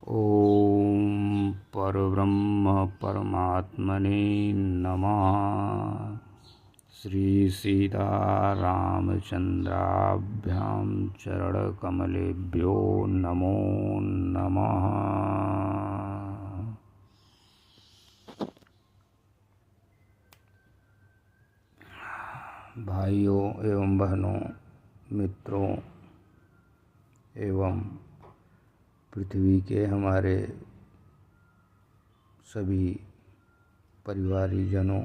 ॐ परब्रह्म परमात्मने नमः। श्रीसीतारामचन्द्राभ्यां चरणकमलेभ्यो नमो नमः। भाइयों एवं बहनों, मित्रों एवं पृथ्वी के हमारे सभी परिवारीजनों,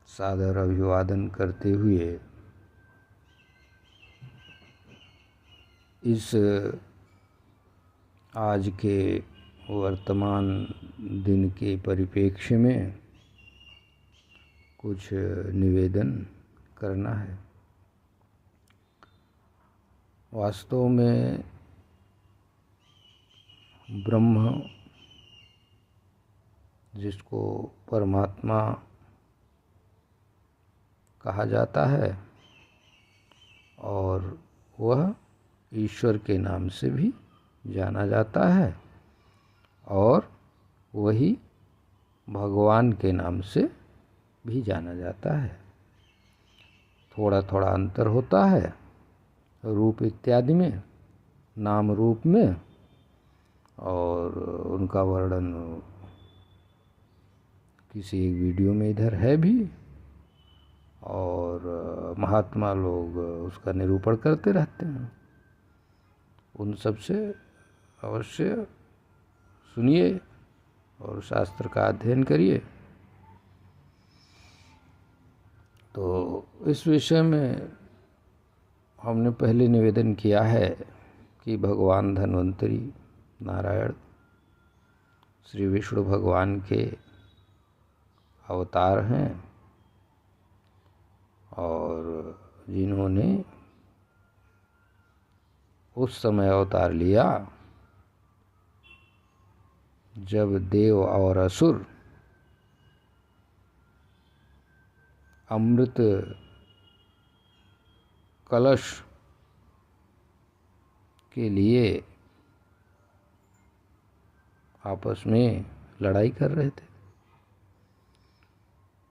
सादर अभिवादन करते हुए इस आज के वर्तमान दिन के परिप्रेक्ष्य में कुछ निवेदन करना है। वास्तव में ब्रह्म, जिसको परमात्मा कहा जाता है, और वह ईश्वर के नाम से भी जाना जाता है, और वही भगवान के नाम से भी जाना जाता है। थोड़ा थोड़ा अंतर होता है रूप इत्यादि में, नाम रूप में, और उनका वर्णन किसी एक वीडियो में इधर है भी, और महात्मा लोग उसका निरूपण करते रहते हैं। उन सब से अवश्य सुनिए और शास्त्र का अध्ययन करिए। तो इस विषय में हमने पहले निवेदन किया है कि भगवान धन्वंतरी नारायण श्री विष्णु भगवान के अवतार हैं, और जिन्होंने उस समय अवतार लिया जब देव और असुर अमृत कलश के लिए आपस में लड़ाई कर रहे थे।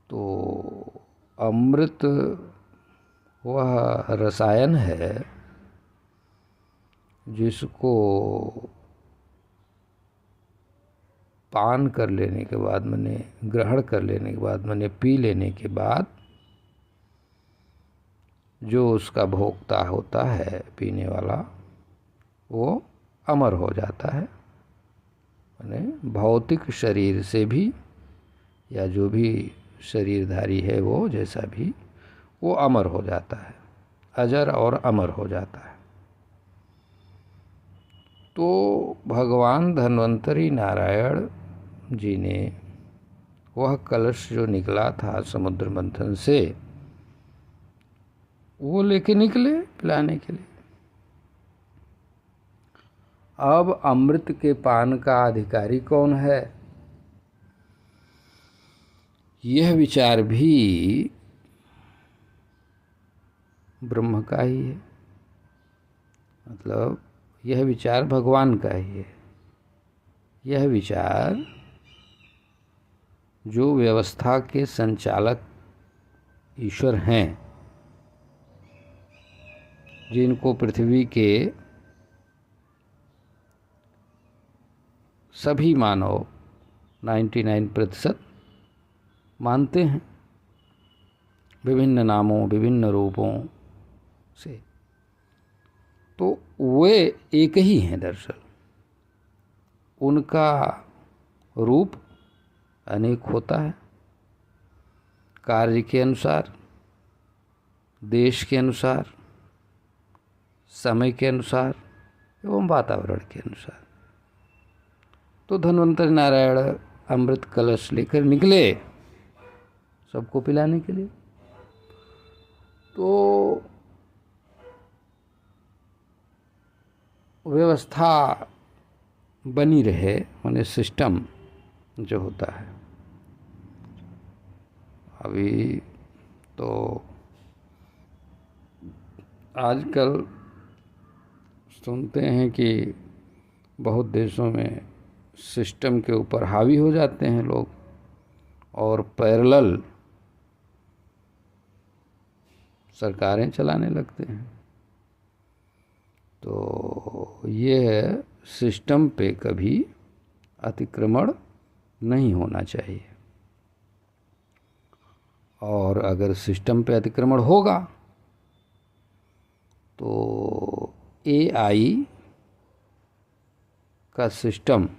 तो अमृत वह रसायन है जिसको पान कर लेने के बाद, माने ग्रहण कर लेने के बाद, माने पी लेने के बाद, जो उसका भोक्ता होता है, पीने वाला, वो अमर हो जाता है। माने भौतिक शरीर से भी, या जो भी शरीरधारी है वो जैसा भी, वो अमर हो जाता है, अजर और अमर हो जाता है। तो भगवान धन्वंतरी नारायण जी ने वह कलश जो निकला था समुद्र मंथन से, वो लेके निकले पिलाने के लिए। अब अमृत के पान का अधिकारी कौन है, यह विचार भी ब्रह्म का ही है। मतलब यह विचार भगवान का ही है। यह विचार जो व्यवस्था के संचालक ईश्वर हैं, जिनको पृथ्वी के सभी मानव 99% मानते हैं, विभिन्न नामों विभिन्न रूपों से, तो वे एक ही हैं। दरअसल उनका रूप अनेक होता है, कार्य के अनुसार, देश के अनुसार, समय के अनुसार एवं वातावरण के अनुसार। तो धन्वंतरी नारायण अमृत कलश लेकर निकले सबको पिलाने के लिए। तो व्यवस्था बनी रहे, माने सिस्टम जो होता है। अभी तो आजकल सुनते हैं कि बहुत देशों में सिस्टम के ऊपर हावी हो जाते हैं लोग और पैरेलल सरकारें चलाने लगते हैं। तो ये सिस्टम पे कभी अतिक्रमण नहीं होना चाहिए। और अगर सिस्टम पे अतिक्रमण होगा तो एआई का सिस्टम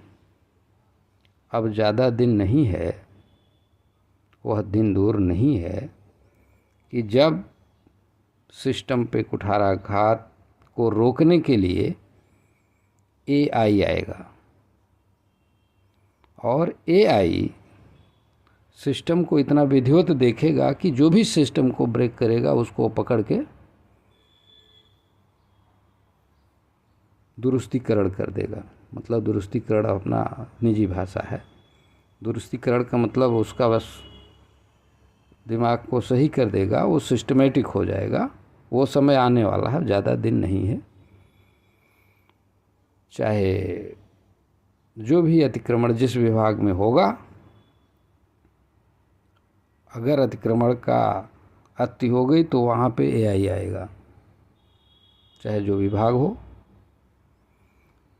अब ज़्यादा दिन नहीं है, वह दिन दूर नहीं है कि जब सिस्टम पे कुठाराघात को रोकने के लिए एआई आएगा और एआई सिस्टम को इतना विधिवत देखेगा कि जो भी सिस्टम को ब्रेक करेगा उसको पकड़ के दुरुस्तीकरण कर देगा। मतलब दुरुस्तीकरण अपना निजी भाषा है। दुरुस्तीकरण का मतलब उसका बस दिमाग को सही कर देगा, वो सिस्टमेटिक हो जाएगा। वो समय आने वाला है, ज़्यादा दिन नहीं है। चाहे जो भी अतिक्रमण जिस विभाग में होगा, अगर अतिक्रमण का अति हो गई तो वहाँ पे एआई आएगा, चाहे जो विभाग हो।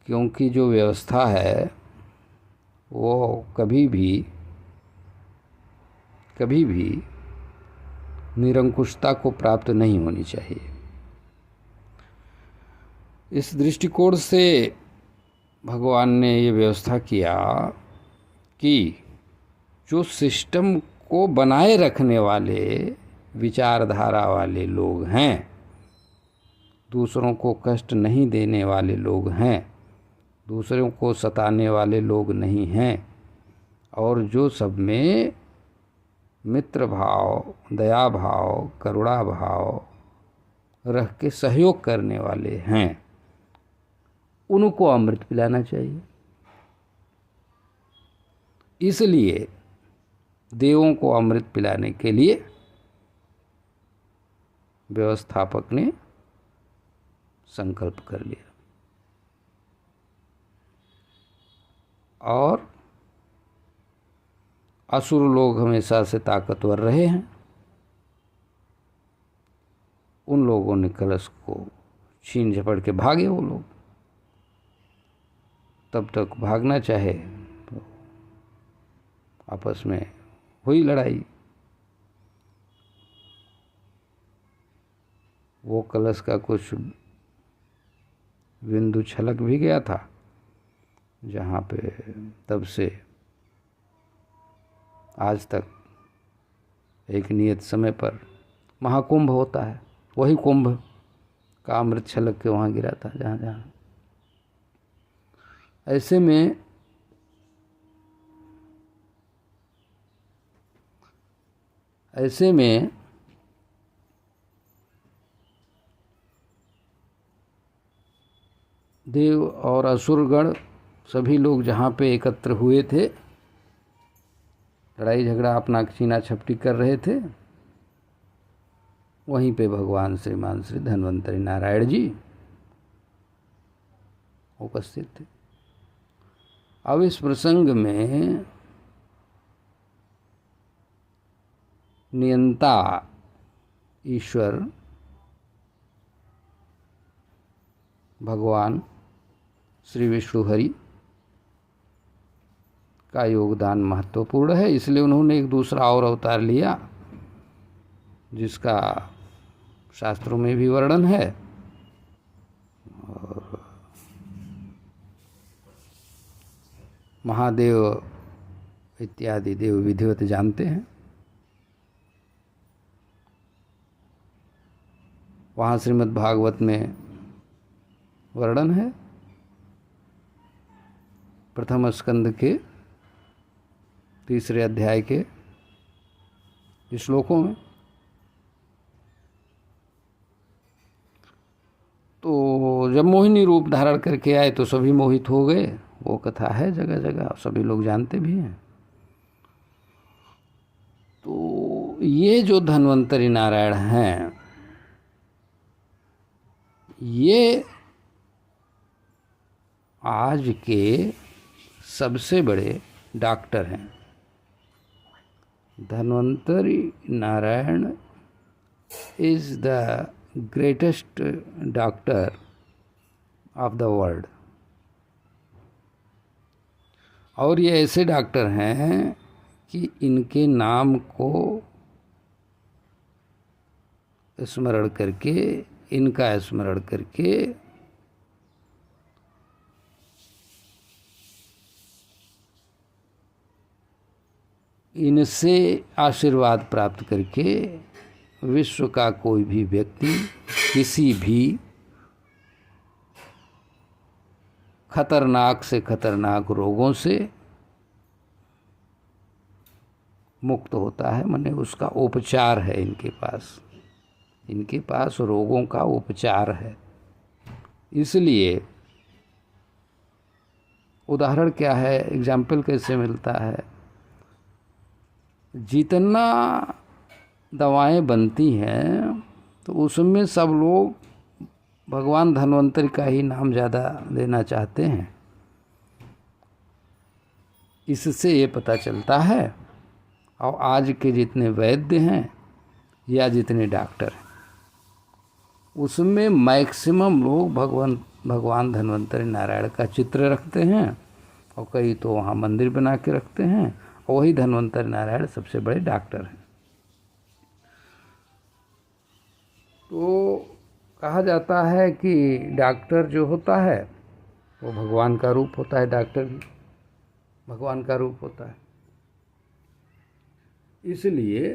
क्योंकि जो व्यवस्था है वो कभी भी निरंकुशता को प्राप्त नहीं होनी चाहिए। इस दृष्टिकोण से भगवान ने ये व्यवस्था किया कि जो सिस्टम को बनाए रखने वाले विचारधारा वाले लोग हैं, दूसरों को कष्ट नहीं देने वाले लोग हैं, दूसरों को सताने वाले लोग नहीं हैं, और जो सब में मित्र भाव, दया भाव, करुणा भाव रख के सहयोग करने वाले हैं, उनको अमृत पिलाना चाहिए। इसलिए देवों को अमृत पिलाने के लिए व्यवस्थापक ने संकल्प कर लिया। और असुर लोग हमेशा से ताकतवर रहे हैं। उन लोगों ने कलश को छीन झपट के भागे। वो लोग तब तक भागना चाहे तो आपस में हुई लड़ाई। वो कलश का कुछ बिंदु छलक भी गया था, जहाँ पे तब से आज तक एक नियत समय पर महाकुंभ होता है, वही कुंभ का अमृत छलक के वहाँ गिरा था जहाँ जहाँ। ऐसे में देव और असुरगण सभी लोग जहाँ पे एकत्र हुए थे, लड़ाई झगड़ा अपना छीना झपटी कर रहे थे, वहीं पे भगवान श्रीमान श्री धन्वंतरी नारायण जी उपस्थित थे। अब इस प्रसंग में नियंता ईश्वर भगवान श्री विष्णु हरि का योगदान महत्वपूर्ण है। इसलिए उन्होंने एक दूसरा और अवतार लिया, जिसका शास्त्रों में भी वर्णन है और महादेव इत्यादि देव विधिवत जानते हैं। वहाँ श्रीमद् भागवत में वर्णन है प्रथम स्कंद के 3 अध्याय के श्लोकों में। तो जब मोहिनी रूप धारण करके आए तो सभी मोहित हो गए। वो कथा है जगह जगह, सभी लोग जानते भी हैं। तो ये जो धन्वंतरी नारायण हैं, ये आज के सबसे बड़े डॉक्टर हैं। Dhanvantari Narayan is the greatest doctor of the world. और ये ऐसे डॉक्टर हैं कि इनके नाम को स्मरण करके, इनका स्मरण करके इनसे आशीर्वाद प्राप्त करके विश्व का कोई भी व्यक्ति किसी भी खतरनाक से खतरनाक रोगों से मुक्त होता है। माने उसका उपचार है इनके पास रोगों का उपचार है। इसलिए उदाहरण क्या है, एग्जाम्पल कैसे मिलता है, जितना दवाएं बनती हैं तो उसमें सब लोग भगवान धन्वंतरी का ही नाम ज़्यादा लेना चाहते हैं। इससे ये पता चलता है, और आज के जितने वैद्य हैं या जितने डॉक्टर हैं उसमें मैक्सिमम लोग भगवान धन्वंतरी नारायण का चित्र रखते हैं, और कई तो वहाँ मंदिर बना के रखते हैं, और वही धन्वंतरी नारायण सबसे बड़े डॉक्टर हैं। तो कहा जाता है कि डॉक्टर जो होता है वो भगवान का रूप होता है, डॉक्टर भी भगवान का रूप होता है। इसलिए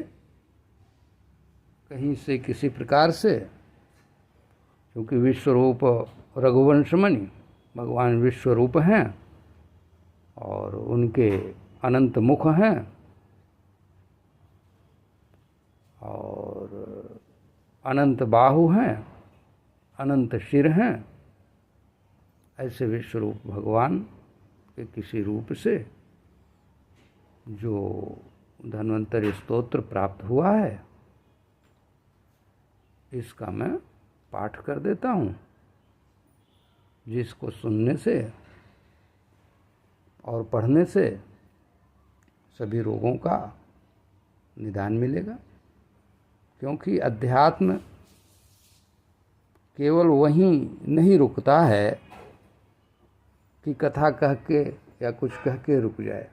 कहीं से किसी प्रकार से, क्योंकि विश्वरूप रघुवंशमणि भगवान विश्वरूप हैं और उनके अनंत मुख हैं और अनंत बाहु हैं, अनंत सिर हैं। ऐसे विश्वरूप भगवान के किसी रूप से जो धन्वंतरी स्तोत्र प्राप्त हुआ है, इसका मैं पाठ कर देता हूँ, जिसको सुनने से और पढ़ने से सभी रोगों का निदान मिलेगा। क्योंकि अध्यात्म केवल वहीं नहीं रुकता है कि कथा कह के या कुछ कह के रुक जाए।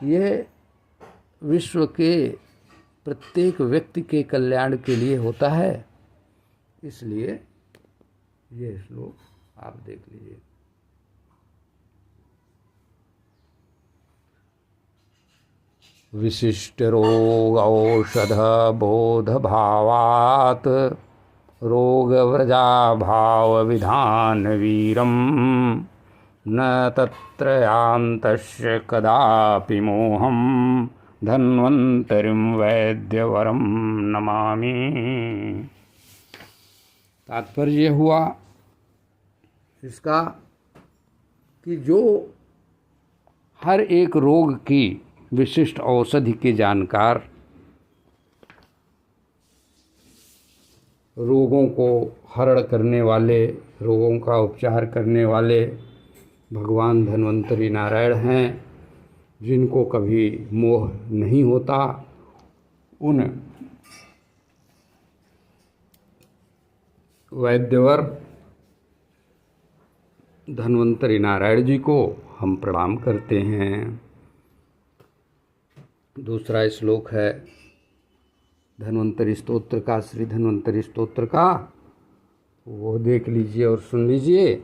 यह विश्व के प्रत्येक व्यक्ति के कल्याण के लिए होता है। इसलिए ये श्लोक आप देख लीजिए। विशिष्ट रोग औषध बोध भावात रोग व्रजा भाव विधान वीरम न तत्रयांतस्य कदापि मोहम धन्वंतरिम वैद्यवरम नमामि। तात्पर्य हुआ इसका कि जो हर एक रोग की विशिष्ट औषधि के जानकार, रोगों को हरण करने वाले, रोगों का उपचार करने वाले भगवान धन्वंतरी नारायण हैं, जिनको कभी मोह नहीं होता, उन वैद्यवर धन्वंतरी नारायण जी को हम प्रणाम करते हैं। दूसरा श्लोक है धन्वंतरी स्तोत्र का, श्री धन्वंतरी स्तोत्र का, वो देख लीजिए और सुन लीजिए।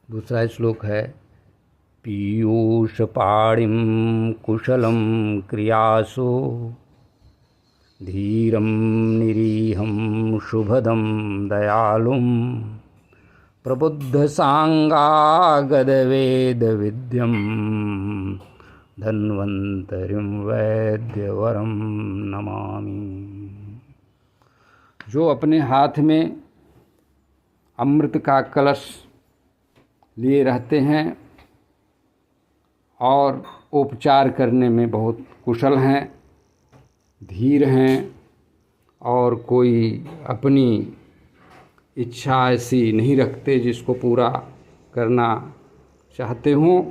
दूसरा श्लोक है पीयूष पाणिम कुशलम क्रियासु धीरम निरीहम शुभदम दयालुम प्रबुद्ध सांगागद वेद विद्यम धन्वंतरिम वैद्यवरम नमामि। जो अपने हाथ में अमृत का कलश लिए रहते हैं और उपचार करने में बहुत कुशल हैं, धीर हैं, और कोई अपनी इच्छा ऐसी नहीं रखते जिसको पूरा करना चाहते हों।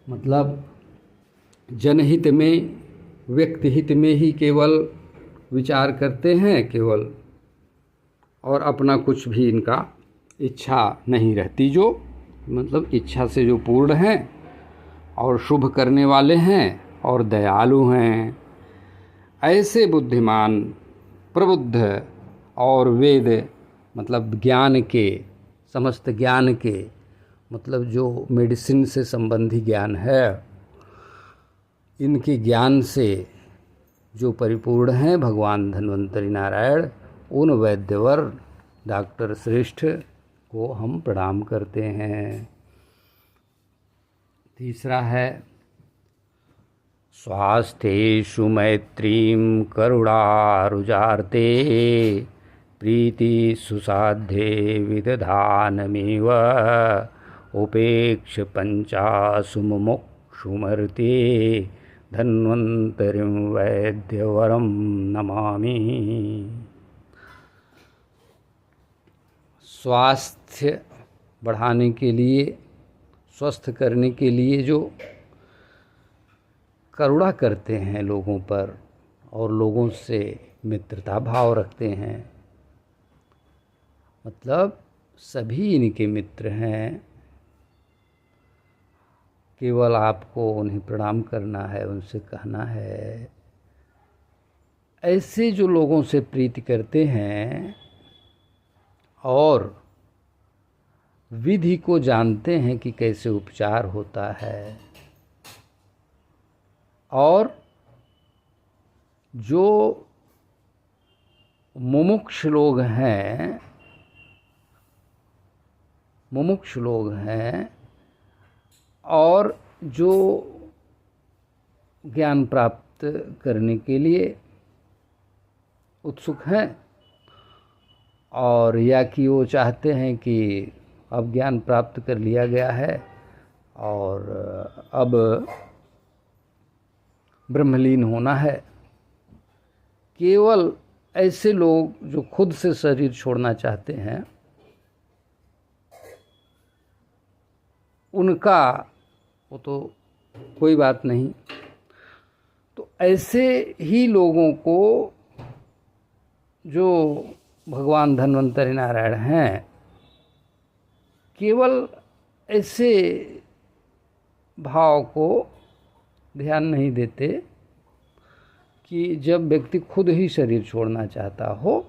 मतलब जनहित में, व्यक्ति हित में ही केवल विचार करते हैं केवल, और अपना कुछ भी इनका इच्छा नहीं रहती। जो मतलब इच्छा से जो पूर्ण हैं और शुभ करने वाले हैं और दयालु हैं, ऐसे बुद्धिमान, प्रबुद्ध और वेद मतलब ज्ञान के, समस्त ज्ञान के, मतलब जो मेडिसिन से संबंधी ज्ञान है, इनके ज्ञान से जो परिपूर्ण हैं भगवान धन्वंतरी नारायण, उन वैद्यवर डॉक्टर श्रेष्ठ को हम प्रणाम करते हैं। तीसरा है स्वास्थ्येषु मैत्रीं करुणारुजार्ते प्रीति सुसाध्ये विदधानमेव उपेक्ष पंचासु मुमुक्षुमर्ते धन्वंतरिं वैद्यवरं नमामि। स्वास्थ्य बढ़ाने के लिए, स्वस्थ करने के लिए जो करुणा करते हैं लोगों पर और लोगों से मित्रता भाव रखते हैं, मतलब सभी इनके मित्र हैं, केवल आपको उन्हें प्रणाम करना है, उनसे कहना है। ऐसे जो लोगों से प्रीति करते हैं और विधि को जानते हैं कि कैसे उपचार होता है, और जो मुमुक्ष लोग हैं और जो ज्ञान प्राप्त करने के लिए उत्सुक हैं, और या कि वो चाहते हैं कि अब ज्ञान प्राप्त कर लिया गया है और अब ब्रह्मलीन होना है। केवल ऐसे लोग जो खुद से शरीर छोड़ना चाहते हैं, उनका वो तो कोई बात नहीं। तो ऐसे ही लोगों को जो भगवान धन्वंतरी नारायण हैं, केवल ऐसे भाव को ध्यान नहीं देते कि जब व्यक्ति खुद ही शरीर छोड़ना चाहता हो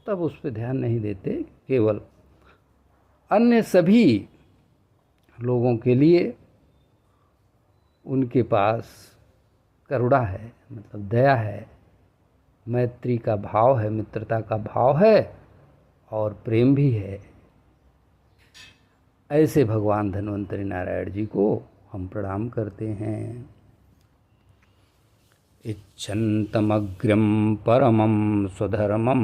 तब उस पर ध्यान नहीं देते, केवल अन्य सभी लोगों के लिए उनके पास करुणा है, मतलब दया है, मैत्री का भाव है, मित्रता का भाव है और प्रेम भी है। ऐसे भगवान धन्वंतरी नारायण जी को हम प्रणाम करते हैं। इच्छन्तमग्र्यं परमं स्वधर्मं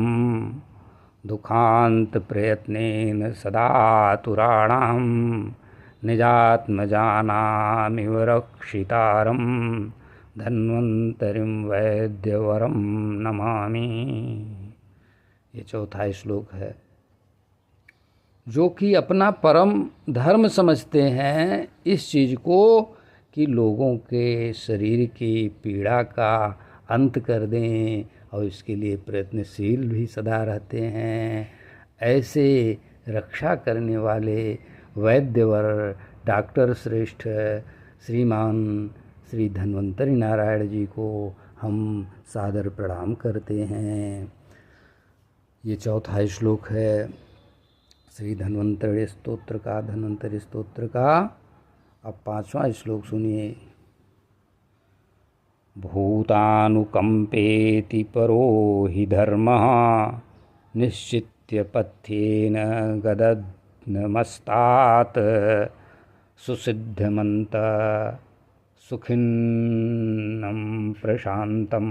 दुखांत प्रयत्नेन सदातुराणां निजात्मजानामिव रक्षितारं धन्वंतरिं वैद्यवरं नमामि। ये चौथा श्लोक है। जो कि अपना परम धर्म समझते हैं इस चीज़ को कि लोगों के शरीर की पीड़ा का अंत कर दें, और इसके लिए प्रयत्नशील भी सदा रहते हैं, ऐसे रक्षा करने वाले वैद्यवर डॉक्टर श्रेष्ठ श्रीमान श्री धन्वंतरी नारायण जी को हम सादर प्रणाम करते हैं। ये चौथा श्लोक है श्री धन्वंतरि स्तोत्र का, धन्वंतरि स्तोत्र का। अब पांचवा श्लोक सुनिए। भूतानुकंपेति परो हि धर्मः निश्चित्य पथ्येन गदनमस्तात् सुसिद्धमन्त सुखिन्नं प्रशान्तं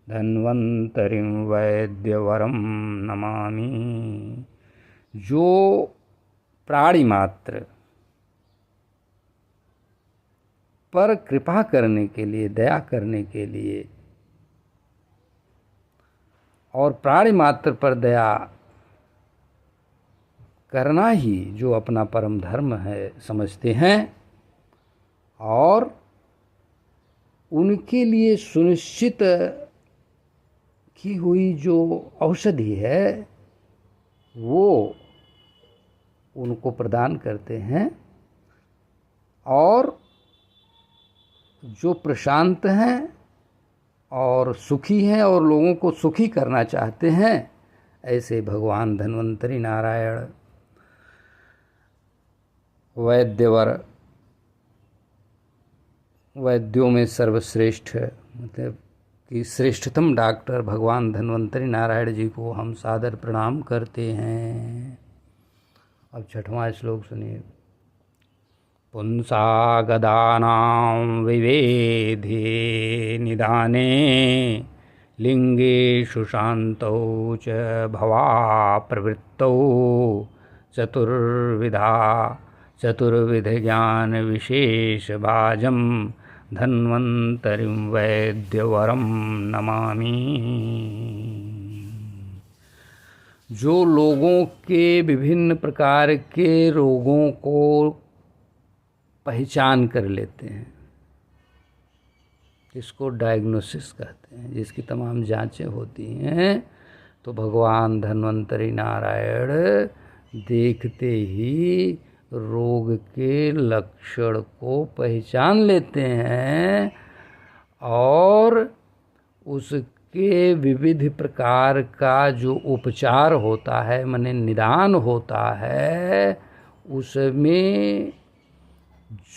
धन्वंतरिं वैद्यवरं नमामि। जो प्राणी मात्र पर कृपा करने के लिए, दया करने के लिए और प्राणी मात्र पर दया करना ही जो अपना परम धर्म है समझते हैं और उनके लिए सुनिश्चित की हुई जो औषधि है वो उनको प्रदान करते हैं और जो प्रशांत हैं और सुखी हैं और लोगों को सुखी करना चाहते हैं, ऐसे भगवान धन्वंतरी नारायण वैद्यवर, वैद्यों में सर्वश्रेष्ठ, मतलब कि श्रेष्ठतम डॉक्टर भगवान धन्वंतरी नारायण जी को हम सादर प्रणाम करते हैं। अब 6वां श्लोक सुनिए। पुंसा गदानां विवेधे निदाने लिंगेषु शान्तौ च भवा प्रवृत्तौ चतुर्विध ज्ञान विशेष भाजम धन्वंतरिं वैद्यवरम नमामि। जो लोगों के विभिन्न प्रकार के रोगों को पहचान कर लेते हैं, इसको डायग्नोसिस कहते हैं, जिसकी तमाम जांचें होती हैं, तो भगवान धन्वंतरी नारायण देखते ही रोग के लक्षण को पहचान लेते हैं और उसके विविध प्रकार का जो उपचार होता है, माने निदान होता है, उसमें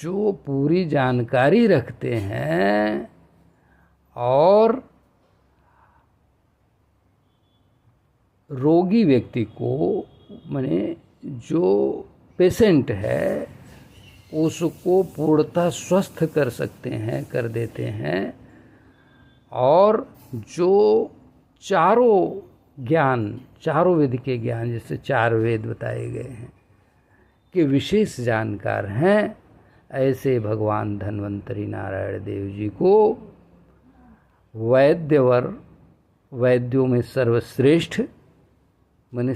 जो पूरी जानकारी रखते हैं और रोगी व्यक्ति को, माने जो पेशेंट है, उसको पूर्णतः स्वस्थ कर सकते हैं, कर देते हैं। और जो चारों ज्ञान, चारों वेद के ज्ञान, जैसे 4 वेद बताए गए हैं, के विशेष जानकार हैं, ऐसे भगवान धन्वंतरी नारायण देव जी को वैद्यवर, वैद्यों में सर्वश्रेष्ठ, माने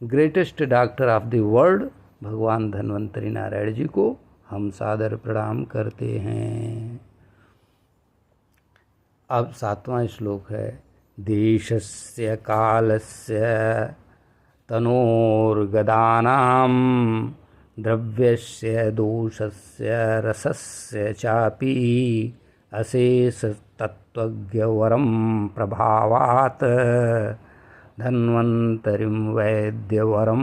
greatest doctor of the world भगवान धन्वंतरी नारायण जी को हम सादर प्रणाम करते हैं। अब 7वां श्लोक है। देशस्य कालस्य तनोर्गदानां द्रव्यस्य दोषस्य रसस्य चापि अशेष तत्त्वज्ञवरं प्रभावात् धन्वंतरिं वैद्यवरम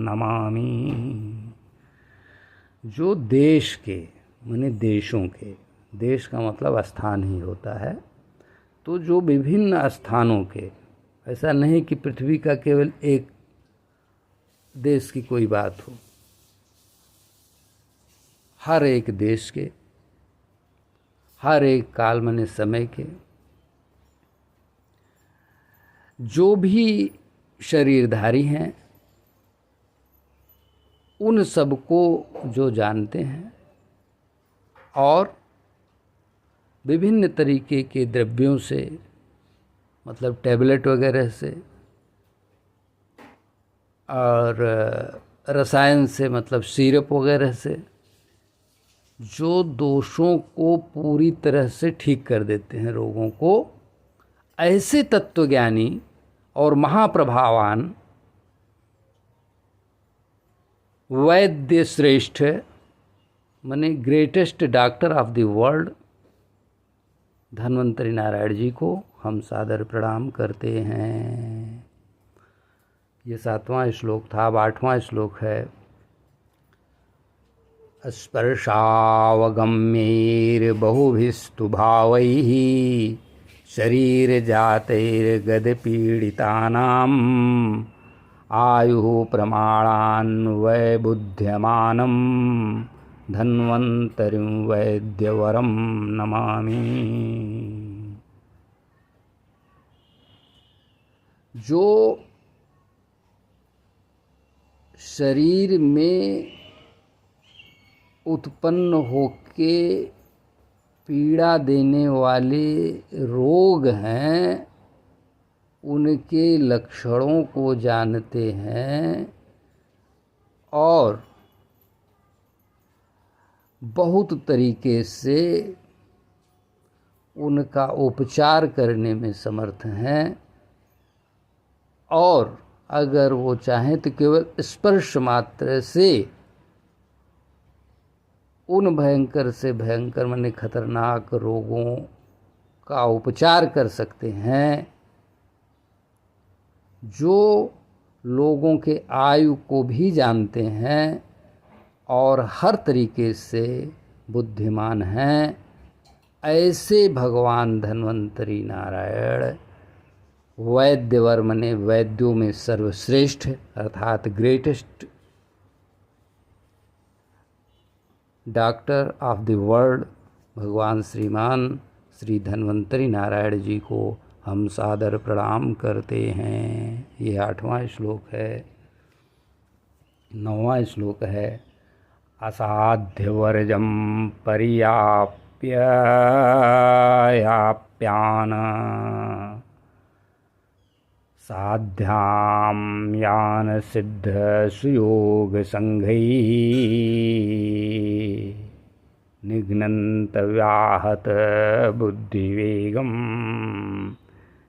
नमामि। जो देश के, माने देशों के, देश का मतलब स्थान ही होता है, तो जो विभिन्न स्थानों के, ऐसा नहीं कि पृथ्वी का केवल एक देश की कोई बात हो, हर एक देश के, हर एक काल माने समय के, जो भी शरीरधारी हैं, उन सबको जो जानते हैं और विभिन्न तरीके के द्रव्यों से, मतलब टैबलेट वगैरह से, और रसायन से, मतलब सिरप वगैरह से, जो दोषों को पूरी तरह से ठीक कर देते हैं रोगों को, ऐसे तत्वज्ञानी और महाप्रभावान वैद्य श्रेष्ठ, माने greatest doctor of the world Dhanvantari Narayan ji को हम सादर प्रणाम करते हैं। ये 7वां श्लोक था। अब 8वां श्लोक है। स्पर्शावगम्यैर्बहुभिस्तु भावैः शरीरजातैर्गदपीडितानाम् आयुः प्रमाणान्वयबुध्यमानं धन्वंतरिं वैद्यवरं नमामि। जो शरीर में उत्पन्न होके पीड़ा देने वाले रोग हैं, उनके लक्षणों को जानते हैं और बहुत तरीके से उनका उपचार करने में समर्थ हैं, और अगर वो चाहें तो केवल स्पर्श मात्र से उन भयंकर से भयंकर माने खतरनाक रोगों का उपचार कर सकते हैं, जो लोगों के आयु को भी जानते हैं और हर तरीके से बुद्धिमान हैं। ऐसे भगवान धन्वंतरी नारायण वैद्यवर माने वैद्यों में सर्वश्रेष्ठ अर्थात greatest doctor of the world भगवान श्रीमान श्री धन्वंतरी नारायण जी को हम सादर प्रणाम करते हैं। ये 8वां श्लोक है। 9वां श्लोक है। असाध्यवर्जं पर्याप्यान साध्यां यान सिद्ध सुयोग संघै निघ्नन्त व्याहत बुद्धिवेगम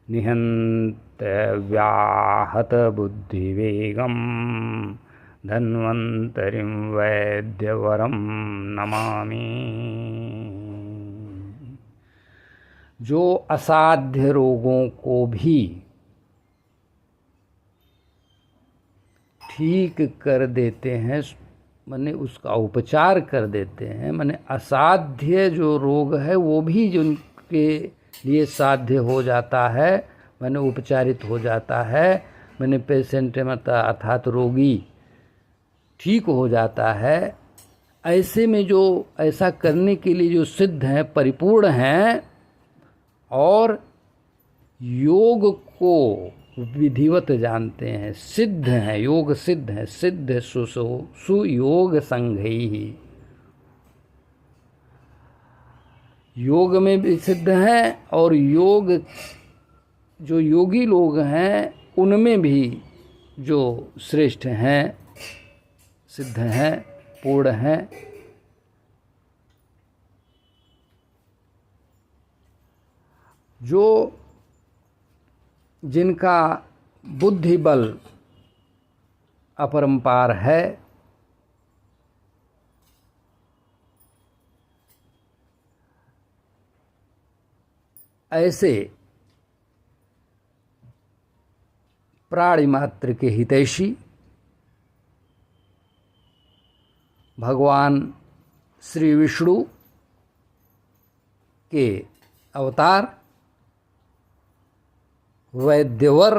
निहन्त व्याहत बुद्धिवेगम धन्वंतरिं वैद्यवरं नमामि। जो असाध्य रोगों को भी ठीक कर देते हैं, माने उसका उपचार कर देते हैं, माने असाध्य जो रोग है वो भी जिनके लिए साध्य हो जाता है, माने उपचारित हो जाता है, माने पेशेंट अर्थात रोगी ठीक हो जाता है। ऐसे में जो ऐसा करने के लिए जो सिद्ध हैं, परिपूर्ण हैं और योग को विधिवत जानते हैं, सिद्ध हैं, योग सिद्ध हैं, सिद्ध सुयोग संघई, योग में भी सिद्ध हैं और योग जो योगी लोग हैं उनमें भी जो श्रेष्ठ हैं, सिद्ध हैं, पूर्ण हैं। जो जिनका बुद्धि बल अपरंपार है, ऐसे प्राणी मात्र के हितैषी भगवान श्री विष्णु के अवतार वैद्यवर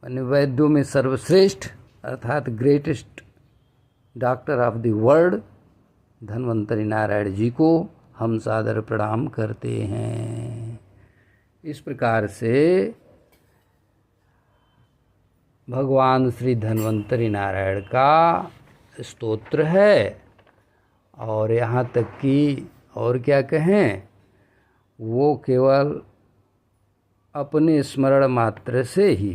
यानी वैद्यों में सर्वश्रेष्ठ अर्थात greatest doctor of the world Dhanvantari Narayan ji को हम सादर प्रणाम करते हैं। इस प्रकार से भगवान श्री धन्वंतरी नारायण का स्तोत्र है, और यहाँ तक कि और क्या कहें, वो केवल अपने स्मरण मात्र से ही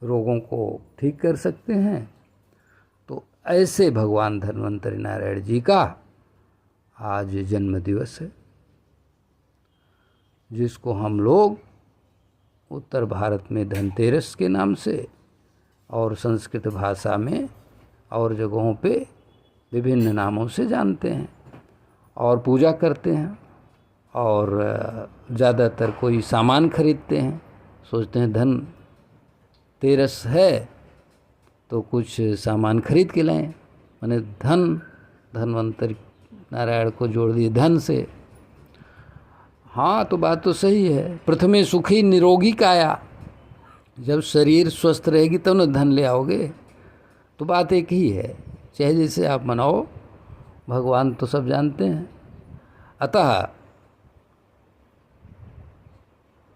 रोगों को ठीक कर सकते हैं। तो ऐसे भगवान धन्वंतरी नारायण जी का आज जन्म दिवस है, जिसको हम लोग उत्तर भारत में धनतेरस के नाम से और संस्कृत भाषा में और जगहों पे विभिन्न नामों से जानते हैं और पूजा करते हैं। और ज़्यादातर कोई सामान खरीदते हैं, सोचते हैं धन तेरस है तो कुछ सामान खरीद के लाएं, माने धन्वंतरी नारायण को जोड़ दिए धन से। हाँ, तो बात तो सही है। प्रथमे सुखी निरोगी काया, जब शरीर स्वस्थ रहेगी तब न धन ले आओगे। तो बात एक ही है, चाहे जैसे आप मनाओ, भगवान तो सब जानते हैं। अतः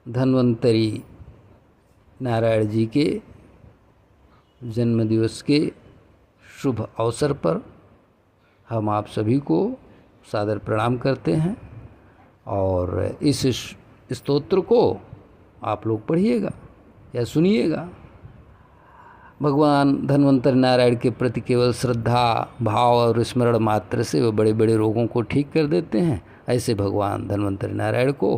धन्वंतरी नारायण जी के जन्म दिवस के शुभ अवसर पर हम आप सभी को सादर प्रणाम करते हैं, और इस स्तोत्र को आप लोग पढ़िएगा। या सुनिएगा। भगवान धन्वंतरि नारायण के प्रति केवल श्रद्धा भाव और स्मरण मात्र से वो बड़े बड़े रोगों को ठीक कर देते हैं। ऐसे भगवान धन्वंतरि नारायण को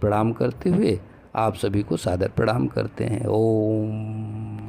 प्रणाम करते हुए आप सभी को सादर प्रणाम करते हैं। ओम।